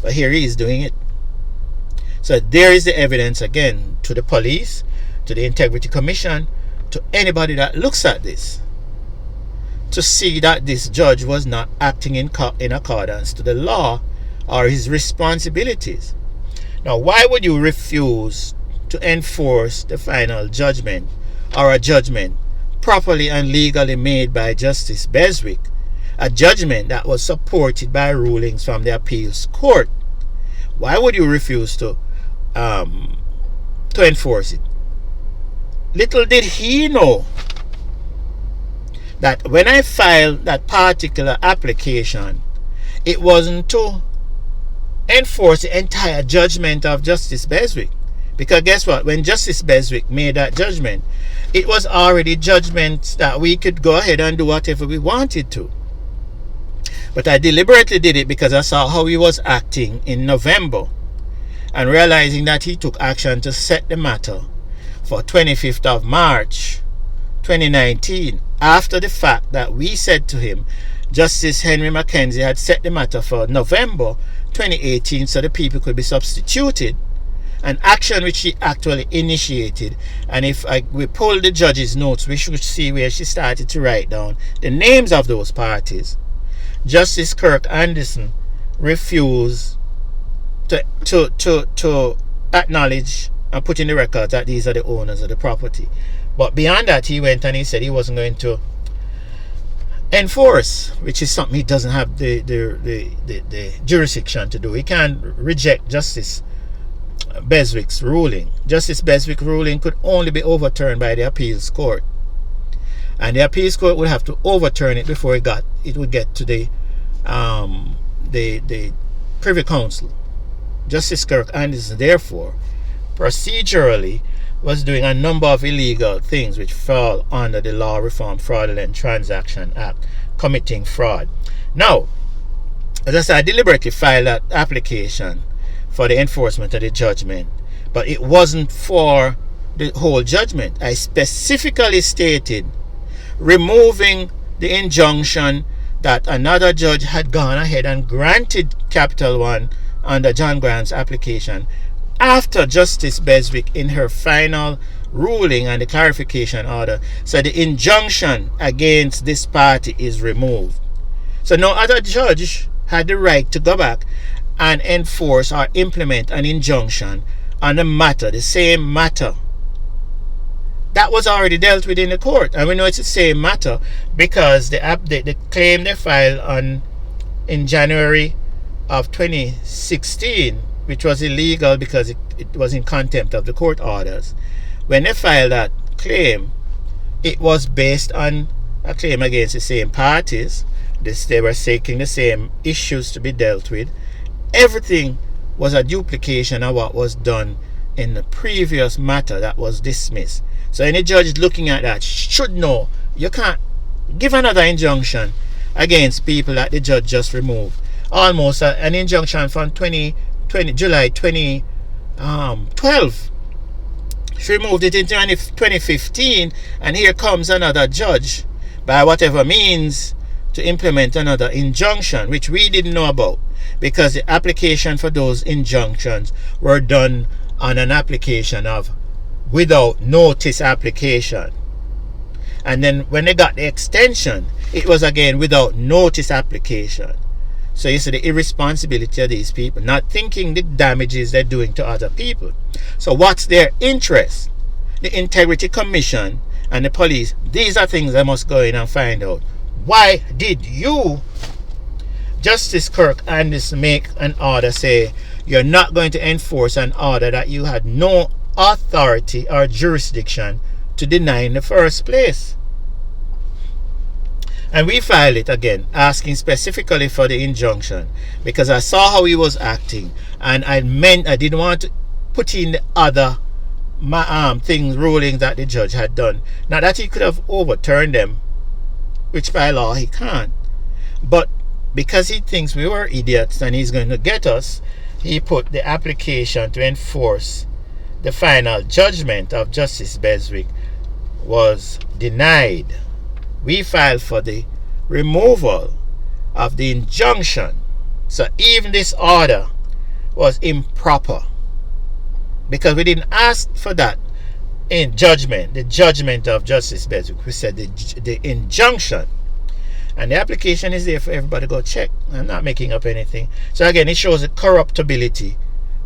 but here he is doing it. So there is the evidence again to the police, to the Integrity Commission, to anybody that looks at this, to see that this judge was not acting in accordance to the law or his responsibilities. Now, why would you refuse to enforce the final judgment, or a judgment properly and legally made by Justice Beswick, a judgment that was supported by rulings from the appeals court? Why would you refuse to enforce it? Little did he know that when I filed that particular application, it wasn't to enforce the entire judgment of Justice Beswick. Because guess what? When Justice Beswick made that judgment, it was already judgment that we could go ahead and do whatever we wanted to. But I deliberately did it because I saw how he was acting in November, and realizing that he took action to set the matter for 25th of March 2019, after the fact that we said to him, Justice Henry Mackenzie had set the matter for November 2018 so the people could be substituted, an action which she actually initiated. And if we pull the judge's notes, we should see where she started to write down the names of those parties. Justice Kirk Anderson refused to acknowledge and put in the record that these are the owners of the property. But beyond that, he went and he said he wasn't going to enforce, which is something he doesn't have the jurisdiction to do. He can't reject Justice Beswick's ruling. Justice Beswick's ruling could only be overturned by the appeals court, and the appeals court would have to overturn it before it would get to the Privy Council. Justice Kirk Anderson, therefore, procedurally was doing a number of illegal things which fall under the Law Reform Fraudulent Transaction Act, committing fraud. Now, as I said, I deliberately filed that application for the enforcement of the judgment, but it wasn't for the whole judgment. I specifically stated removing the injunction that another judge had gone ahead and granted Capital One under John Grant's application after Justice Beswick, in her final ruling and the clarification order, said the injunction against this party is removed. So no other judge had the right to go back and enforce or implement an injunction on the matter, the same matter that was already dealt with in the court. And we know it's the same matter because the claim they filed in January of 2016, which was illegal because it was in contempt of the court orders. When they filed that claim, it was based on a claim against the same parties. They were seeking the same issues to be dealt with. Everything was a duplication of what was done in the previous matter that was dismissed. So any judge looking at that should know you can't give another injunction against people that the judge just removed. Almost an injunction from July 2012. She removed it in 2015, and here comes another judge by whatever means to implement another injunction, which we didn't know about, because the application for those injunctions were done on an application of without notice application. And then when they got the extension, it was again without notice application. So you see the irresponsibility of these people, not thinking the damages they're doing to other people. So what's their interest? The Integrity Commission and the police, these are things I must go in and find out. Why did you, Justice Kirk Anderson, make an order say you're not going to enforce an order that you had no authority or jurisdiction to deny in the first place? And we filed it again, asking specifically for the injunction, because I saw how he was acting, and I didn't want to put in the other rulings that the judge had done. Now that he could have overturned them, which by law he can't, but because he thinks we were idiots and he's going to get us, he put the application to enforce the final judgment of Justice Beswick was denied. We filed for the removal of the injunction. So even this order was improper, because we didn't ask for that in judgment, the judgment of Justice Beswick. We said the injunction, and the application is there for everybody to go check. I'm not making up anything. So again, it shows the corruptibility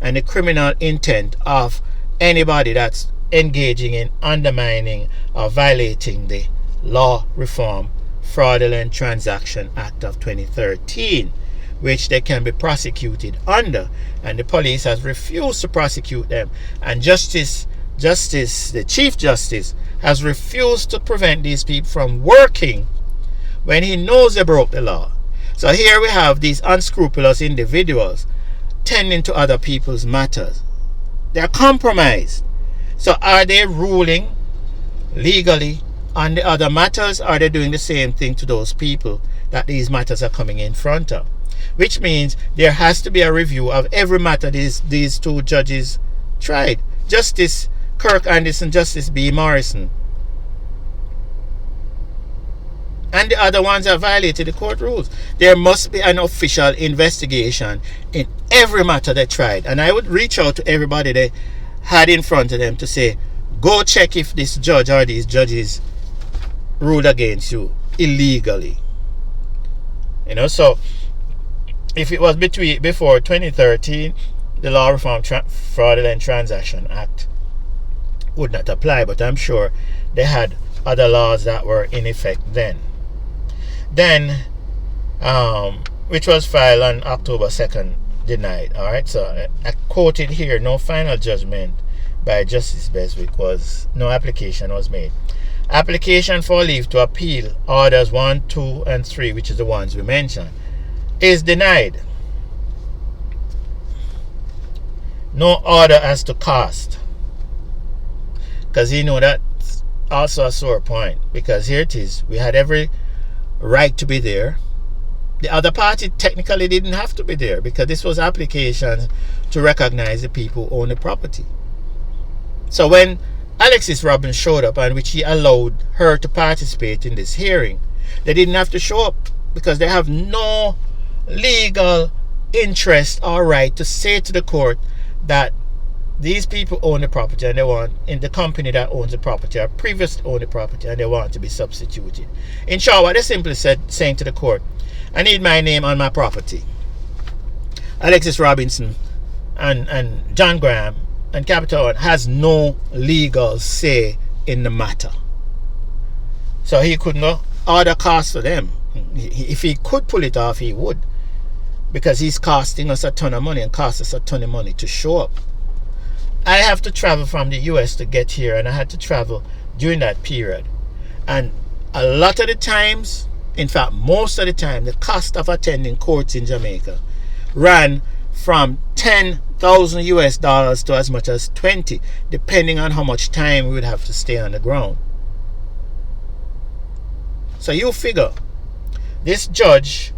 and the criminal intent of anybody that's engaging in undermining or violating the Law Reform Fraudulent Transaction Act of 2013, which they can be prosecuted under, and the police has refused to prosecute them, and the Chief Justice has refused to prevent these people from working when he knows they broke the law. So here we have these unscrupulous individuals tending to other people's matters. They're compromised. So are they ruling legally on the other matters? Or are they doing the same thing to those people that these matters are coming in front of? Which means there has to be a review of every matter these two judges tried. Justice Kirk Anderson, Justice B. Morrison, and the other ones have violated the court rules. There must be an official investigation in every matter they tried. And I would reach out to everybody they had in front of them to say, go check if this judge or these judges ruled against you illegally. So if it was before 2013, the Law Reform Fraudulent Transaction Act would not apply, but I'm sure they had other laws that were in effect then. Which was filed on October 2nd, denied. Alright, so I quoted here, no final judgment by Justice Beswick no application was made. Application for leave to appeal orders 1, 2, and 3, which is the ones we mentioned, is denied. No order as to cost. Because that's also a sore point. Because here it is, we had every right to be there. The other party technically didn't have to be there because this was applications to recognize the people who own the property. So when Alexis Robbins showed up, and which he allowed her to participate in this hearing, they didn't have to show up because they have no legal interest or right to say to the court that these people own the property and they want in the company that owns the property or previously owned the property and they want to be substituted. In short, what they simply saying to the court, I need my name on my property. Alexis Robinson and John Graham and Capital One has no legal say in the matter. So he could not order costs for them. If he could pull it off, he would. Because he's costing us a ton of money and costs us a ton of money to show up. I have to travel from the US to get here, and I had to travel during that period. And a lot of the times, in fact most of the time, the cost of attending courts in Jamaica ran from $10,000 to as much as 20, depending on how much time we would have to stay on the ground. So you figure, this judge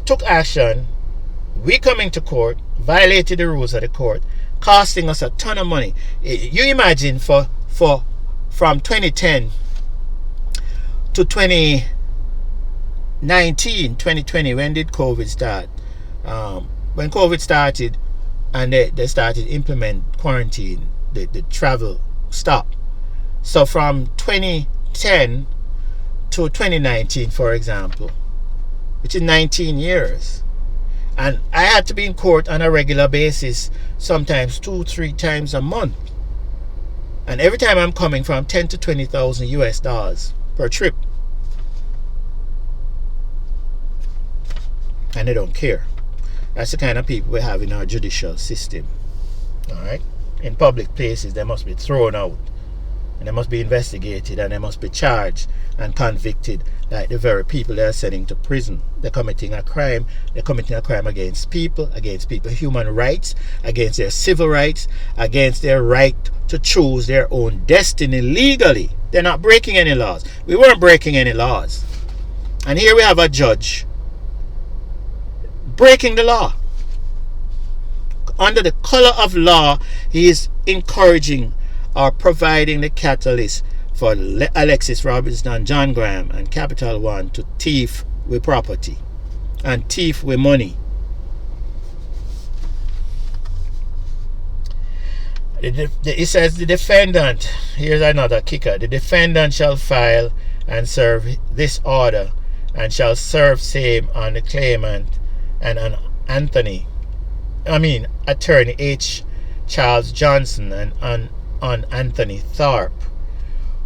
took action, we coming to court, violated the rules of the court, costing us a ton of money. You imagine from 2010 to 2020, when did COVID start? When COVID started and they started implement quarantine, the travel stopped. So from 2010 to 2019, for example, which is 19 years. And I had to be in court on a regular basis, sometimes 2-3 times a month. And every time I'm coming from 10 to 20,000 US dollars per trip. And they don't care. That's the kind of people we have in our judicial system. Alright? In public places, they must be thrown out. And they must be investigated, and they must be charged and convicted like the very people they are sending to prison. They're committing a crime. They're committing a crime against people's human rights, against their civil rights, against their right to choose their own destiny legally. They're not breaking any laws. We weren't breaking any laws. And here we have a judge breaking the law. Under the color of law, he is encouraging or providing the catalyst for Alexis Robinson and John Graham and Capital One to thief with property and thief with money. It says the defendant, here's another kicker, the defendant shall file and serve this order and shall serve same on the claimant and on attorney H. Charles Johnson and on Anthony Tharp,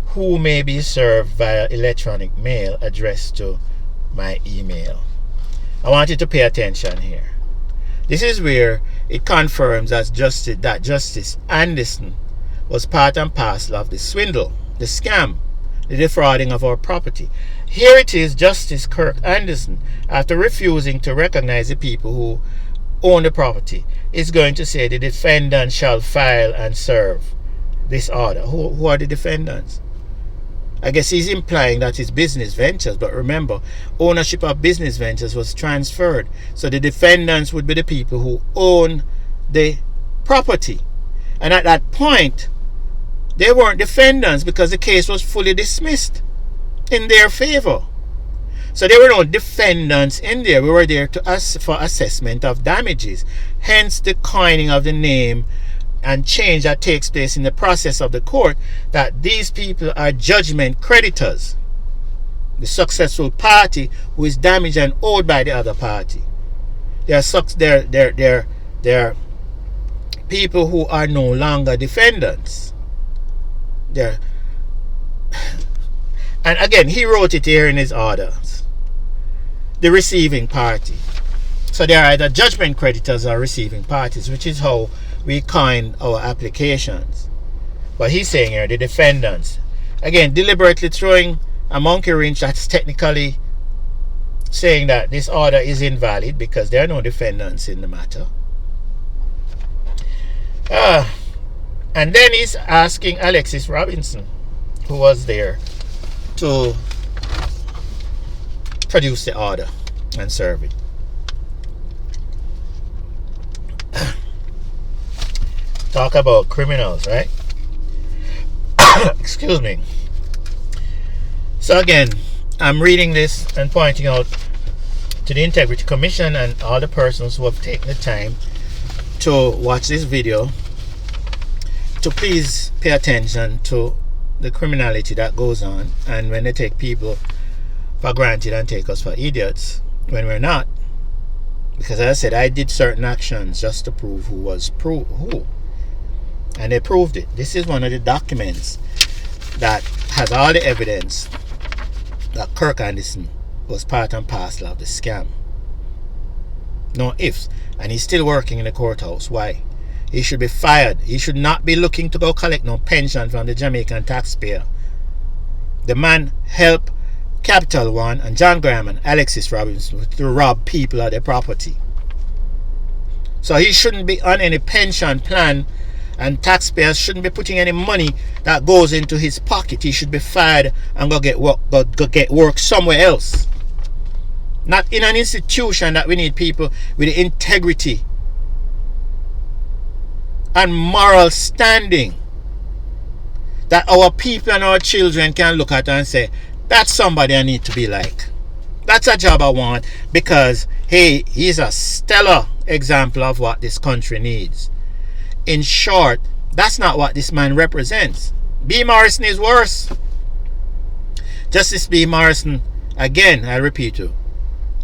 who may be served via electronic mail addressed to my email. I want you to pay attention here. This is where it confirms that Justice Anderson was part and parcel of the swindle, the scam, the defrauding of our property. Here it is, Justice Kirk Anderson, after refusing to recognize the people who own the property, is going to say the defendant shall file and serve this order. Who are the defendants? I guess he's implying that it's business ventures, but remember, ownership of business ventures was transferred. So the defendants would be the people who own the property. And at that point, they weren't defendants because the case was fully dismissed in their favor. So there were no defendants in there. We were there for assessment of damages. Hence the coining of the name and change that takes place in the process of the court, that these people are judgment creditors. The successful party who is damaged and owed by the other party. They're people who are no longer defendants. And again, he wrote it here in his orders. The receiving party. So they are either judgment creditors or receiving parties, which is how we coin our applications. But he's saying here the defendants. Again, deliberately throwing a monkey wrench that's technically saying that this order is invalid because there are no defendants in the matter. And then he's asking Alexis Robinson, who was there, to produce the order and serve it. Talk about criminals, right? Excuse me. So again, I'm reading this and pointing out to the Integrity Commission and all the persons who have taken the time to watch this video to please pay attention to the criminality that goes on, and when they take people for granted and take us for idiots when we're not. Because as I said, I did certain actions just to prove who was who. And they proved it. This is one of the documents that has all the evidence that Kirk Anderson was part and parcel of the scam. No ifs. And he's still working in the courthouse. Why? He should be fired. He should not be looking to go collect no pension from the Jamaican taxpayer. The man helped Capital One and John Graham and Alexis Robinson to rob people of their property. So he shouldn't be on any pension plan, and taxpayers shouldn't be putting any money that goes into his pocket. He should be fired and go get work somewhere else. Not in an institution that we need people with the integrity and moral standing that our people and our children can look at and say, that's somebody I need to be like. That's a job I want, because hey, he's a stellar example of what this country needs. In short, that's not what this man represents. B. Morrison is worse. Justice B. Morrison, again, I repeat you,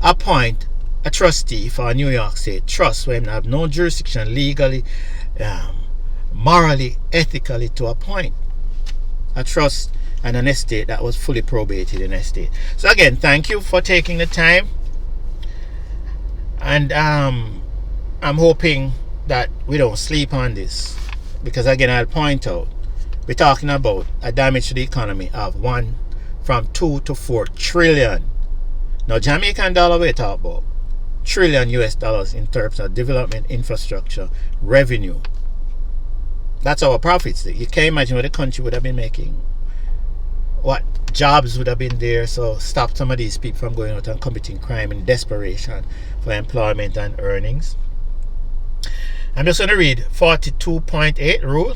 appoint a trustee for a New York State trust where he have no jurisdiction legally, morally, ethically to appoint a trust and an estate that was fully probated in estate. So again, thank you for taking the time, and I'm hoping that we don't sleep on this, because again, I'll point out, we're talking about a damage to the economy of from 2 to 4 trillion. Now Jamaican dollar we talk about trillion US dollars in terms of development, infrastructure, revenue. That's our profits. You can't imagine what the country would have been making, what jobs would have been there. So stop some of these people from going out and committing crime in desperation for employment and earnings. I'm just going to read 42.8 rule.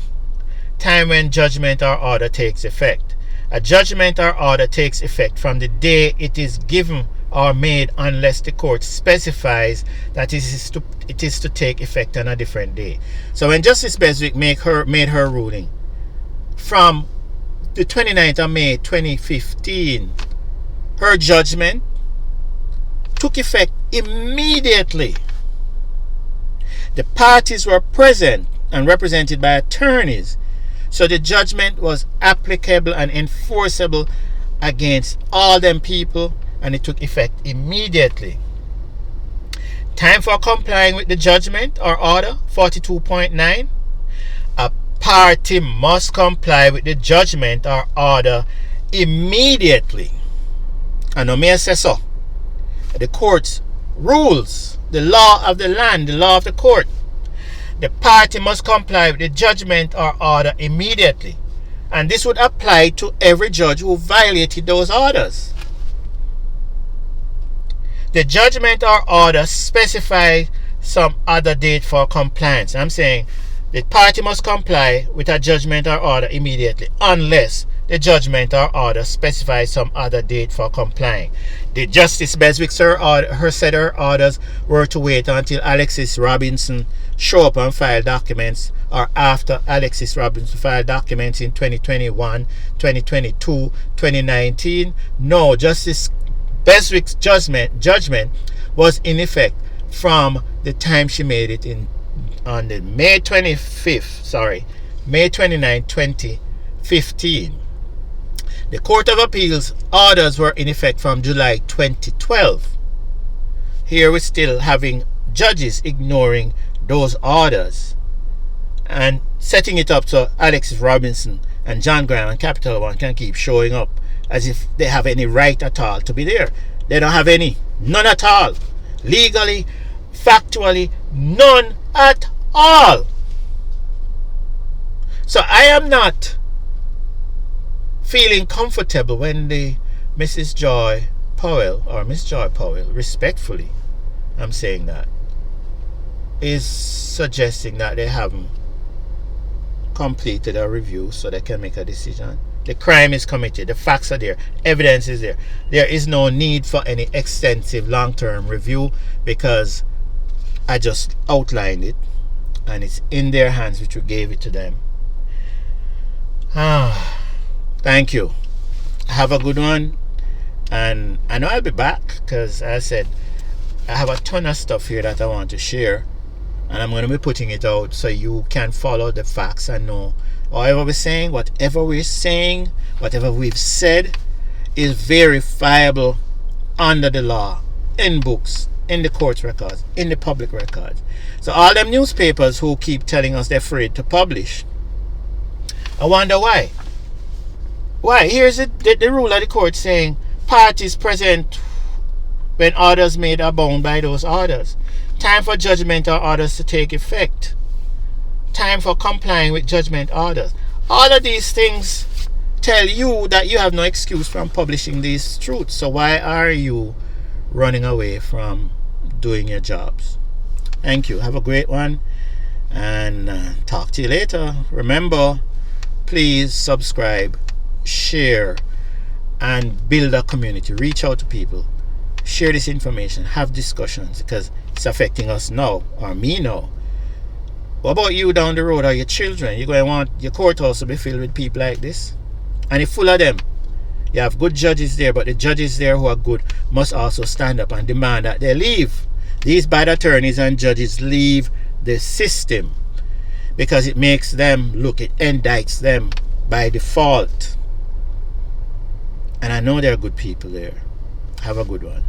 Time when judgment or order takes effect. A judgment or order takes effect from the day it is given or made, unless the court specifies that it is to take effect on a different day. So when Justice Beswick made her ruling from the 29th of May 2015, her judgment took effect immediately. The parties were present and represented by attorneys, so the judgment was applicable and enforceable against all them people, and it took effect immediately. Time for complying with the judgment or order, 42.9. A party must comply with the judgment or order immediately. And no may say so. The court's rules, the law of the land, the law of the court. The party must comply with the judgment or order immediately. And this would apply to every judge who violated those orders. The judgment or order specify some other date for compliance. I'm saying the party must comply with a judgment or order immediately unless the judgment or order specifies some other date for complying. The Justice Beswick said her orders were to wait until Alexis Robinson show up and file documents, or after Alexis Robinson filed documents in 2021, 2022, 2019. No, Justice Beswick's judgment was in effect from the time she made it on the May 29, 2015. The Court of Appeals orders were in effect from July 2012. Here we're still having judges ignoring those orders and setting it up so Alexis Robinson and John Graham and Capital One can keep showing up as if they have any right at all to be there. They don't have any. None at all. Legally, factually, none at all. So I am not feeling comfortable when the Mrs. Joy Powell, or Miss Joy Powell, respectfully, I'm saying that, is suggesting that they haven't completed a review so they can make a decision. The crime is committed, the facts are there, evidence is there. There is no need for any extensive long-term review because I just outlined it and it's in their hands, which we gave it to them. Thank you. Have a good one. And I know I'll be back because I said I have a ton of stuff here that I want to share, and I'm going to be putting it out so you can follow the facts and know whatever we're saying, whatever we've said is verifiable under the law, in books, in the court records, in the public records. So all them newspapers who keep telling us they're afraid to publish, I wonder why. Why? Here's the rule of the court saying parties present when orders made are bound by those orders. Time for judgment or orders to take effect. Time for complying with judgment orders. All of these things tell you that you have no excuse from publishing these truths. So why are you running away from doing your jobs? Thank you. Have a great one. And talk to you later. Remember, please subscribe, share, and build a community. Reach out to people. Share this information. Have discussions because it's affecting us now, or me now. What about you down the road, or your children? You're going to want your courthouse to be filled with people like this? And it's full of them. You have good judges there, but the judges there who are good must also stand up and demand that they leave. These bad attorneys and judges leave the system because it makes them look, it indicts them by default. And I know there are good people there. Have a good one.